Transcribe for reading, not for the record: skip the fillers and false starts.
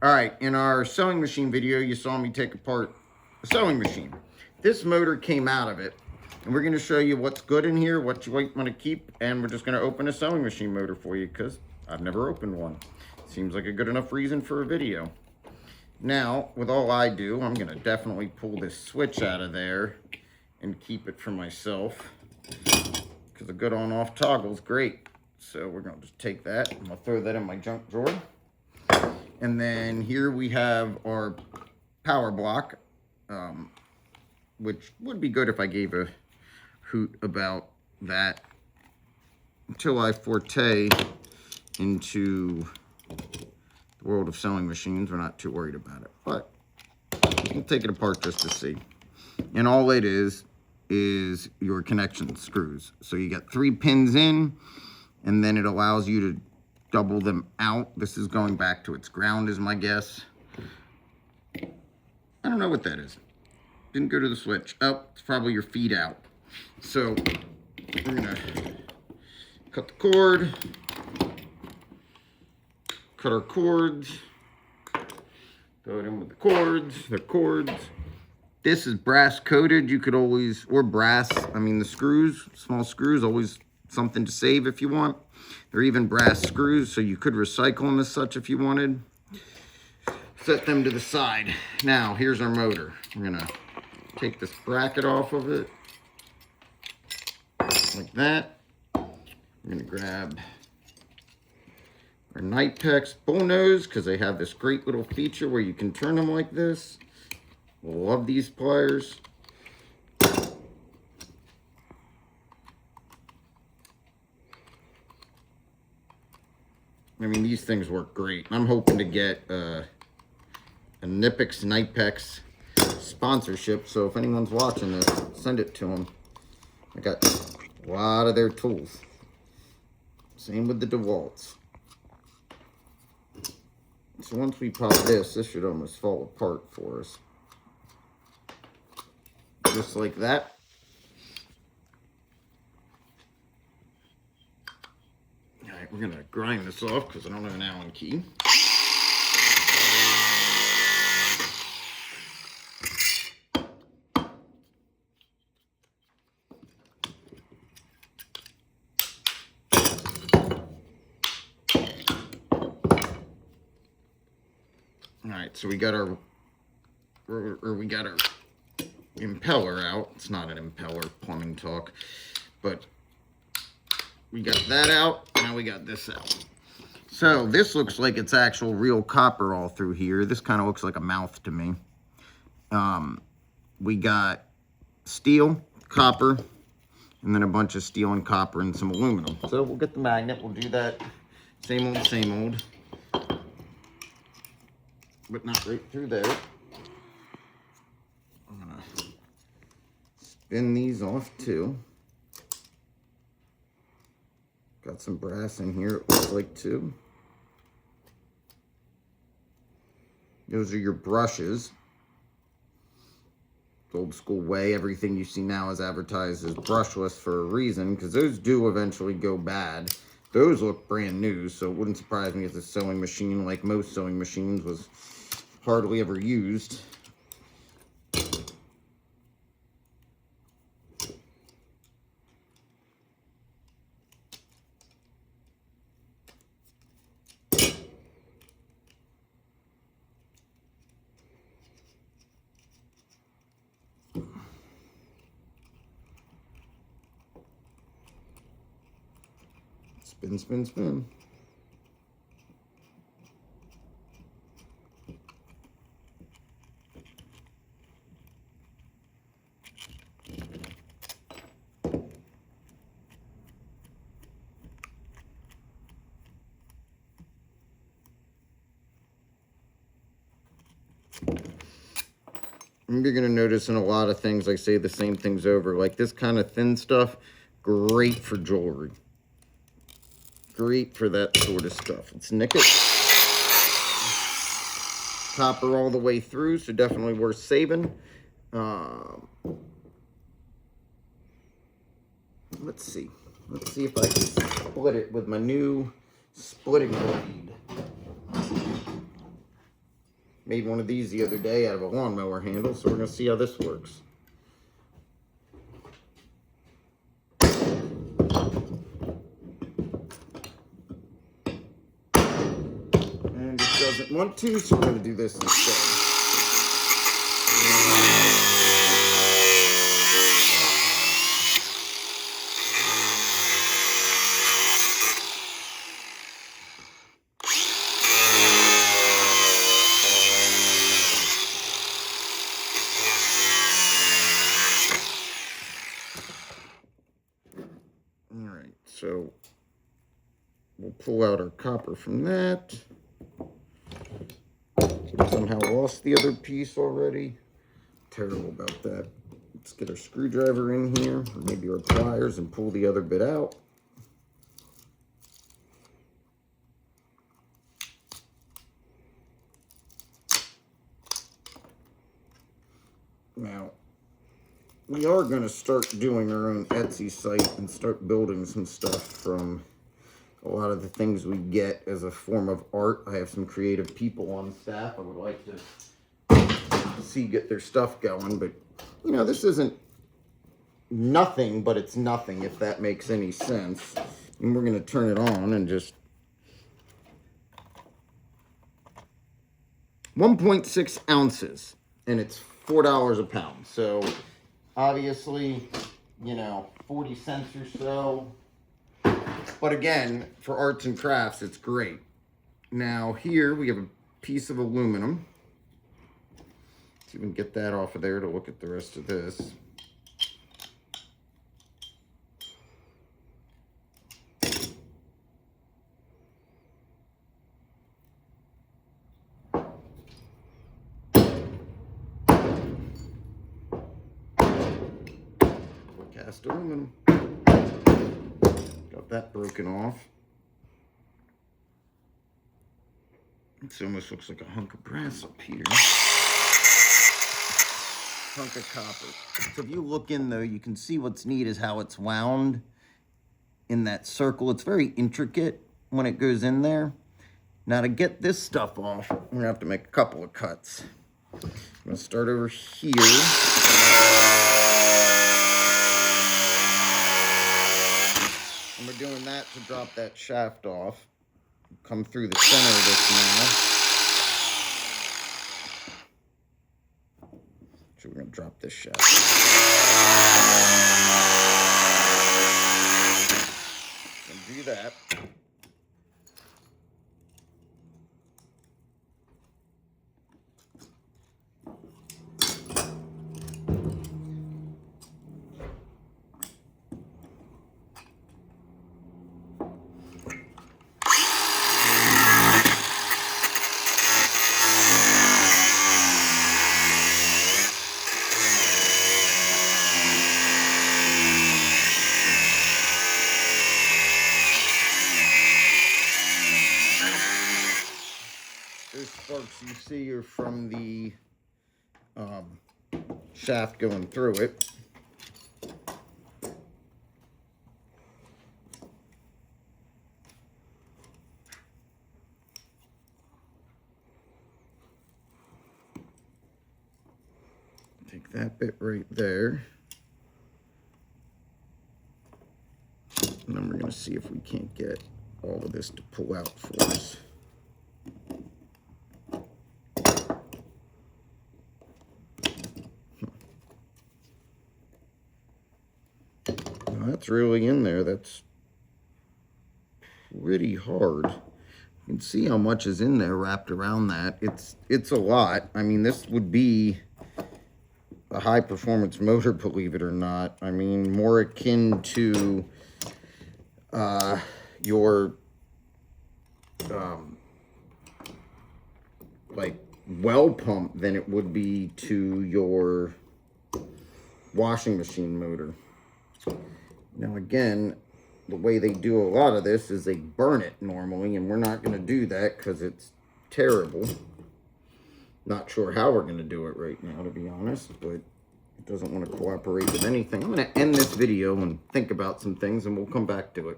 All right, in our sewing machine video, you saw me take apart a sewing machine. This motor came out of it, and we're gonna show you what's good in here, what you might wanna keep, and we're just gonna open a sewing machine motor for you because I've never opened one. Seems like a good enough reason for a video. Now, with all I do, I'm gonna definitely pull this switch out of there and keep it for myself because a good on-off toggle is great. So we're gonna just take that, I'm gonna throw that in my junk drawer. And then here we have our power block, which would be good if I gave a hoot about that. Until I forte into the world of sewing machines, we're not too worried about it. But we'll take it apart just to see. And all it is your connection screws. So you got 3 pins in, and then it allows you to double them out. This is going back to its ground is my guess. I don't know what that is. Didn't go to the switch. Oh, it's probably your feed out. So we're gonna cut the cord, cut our cords, throw it in with the cords, the cords. This is brass coated. You could always, or brass, I mean the screws, small screws, always something to save if you want. They're even brass screws, so you could recycle them as such if you wanted. Set them to the side. Now, here's our motor. I'm gonna take this bracket off of it, like that. I'm gonna grab our Knipex bullnose, because they have this great little feature where you can turn them like this. Love these pliers. I mean, these things work great. I'm hoping to get a Knipex sponsorship. So if anyone's watching this, send it to them. I got a lot of their tools. Same with the DeWalt's. So once we pop this should almost fall apart for us. Just like that. Alright, we're gonna grind this off because I don't have an Allen key. Alright, so we got our impeller out. It's not an impeller, plumbing talk, but we got that out. Now we got this out. So this looks like it's actual real copper all through here. This kind of looks like a mouth to me. We got steel, copper, and then a bunch of steel and copper and some aluminum. So we'll get the magnet. We'll do that same old, but not right through there. I'm gonna spin these off too. Got some brass in here, it looks like too. Those are your brushes. The old school way, everything you see now is advertised as brushless for a reason, because those do eventually go bad. Those look brand new, so it wouldn't surprise me if the sewing machine, like most sewing machines, was hardly ever used. Spin, spin, spin. You're going to notice in a lot of things, I say the same things over. Like this kind of thin stuff, great for jewelry. Great for that sort of stuff. Let's nick it. Copper all the way through, so definitely worth saving. Let's see. Let's see if I can split it with my new splitting blade. Made one of these the other day out of a lawnmower handle, so we're going to see how this works. And it doesn't want to, so we're going to do this instead. Alright, so we'll pull out our copper from that. Somehow lost the other piece already. Terrible about that. Let's get our screwdriver in here, or maybe our pliers, and pull the other bit out. Now, we are going to start doing our own Etsy site and start building some stuff from a lot of the things we get as a form of art. I have some creative people on staff I would like to see get their stuff going, but you know, this isn't nothing, but it's nothing, if that makes any sense. And we're going to turn it on and just 1.6 ounces, and it's $4 a pound. So obviously, you know, 40 cents or so. But again, for arts and crafts, it's great. Now here we have a piece of aluminum. Let's even get that off of there to look at the rest of this. Cast aluminum. Got that broken off. It almost looks like a hunk of brass up here. Hunk of copper. So if you look in though, you can see what's neat is how it's wound in that circle. It's very intricate when it goes in there. Now to get this stuff off, we're gonna have to make a couple of cuts. I'm gonna start over here. And we're doing that to drop that shaft off. Come through the center of this now. So we're going to drop this shaft. And do that. Those sparks you see are from the shaft going through it. Take that bit right there. And then we're going to see if we can't get all of this to pull out for us. That's really in there. That's pretty hard. You can see how much is in there wrapped around that. It's a lot. I mean, this would be a high performance motor, believe it or not. I mean, more akin to your like well pump than it would be to your washing machine motor. Now again, the way they do a lot of this is they burn it normally, and we're not going to do that because it's terrible. Not sure how we're going to do it right now, to be honest, but it doesn't want to cooperate with anything. I'm going to end this video and think about some things, and we'll come back to it.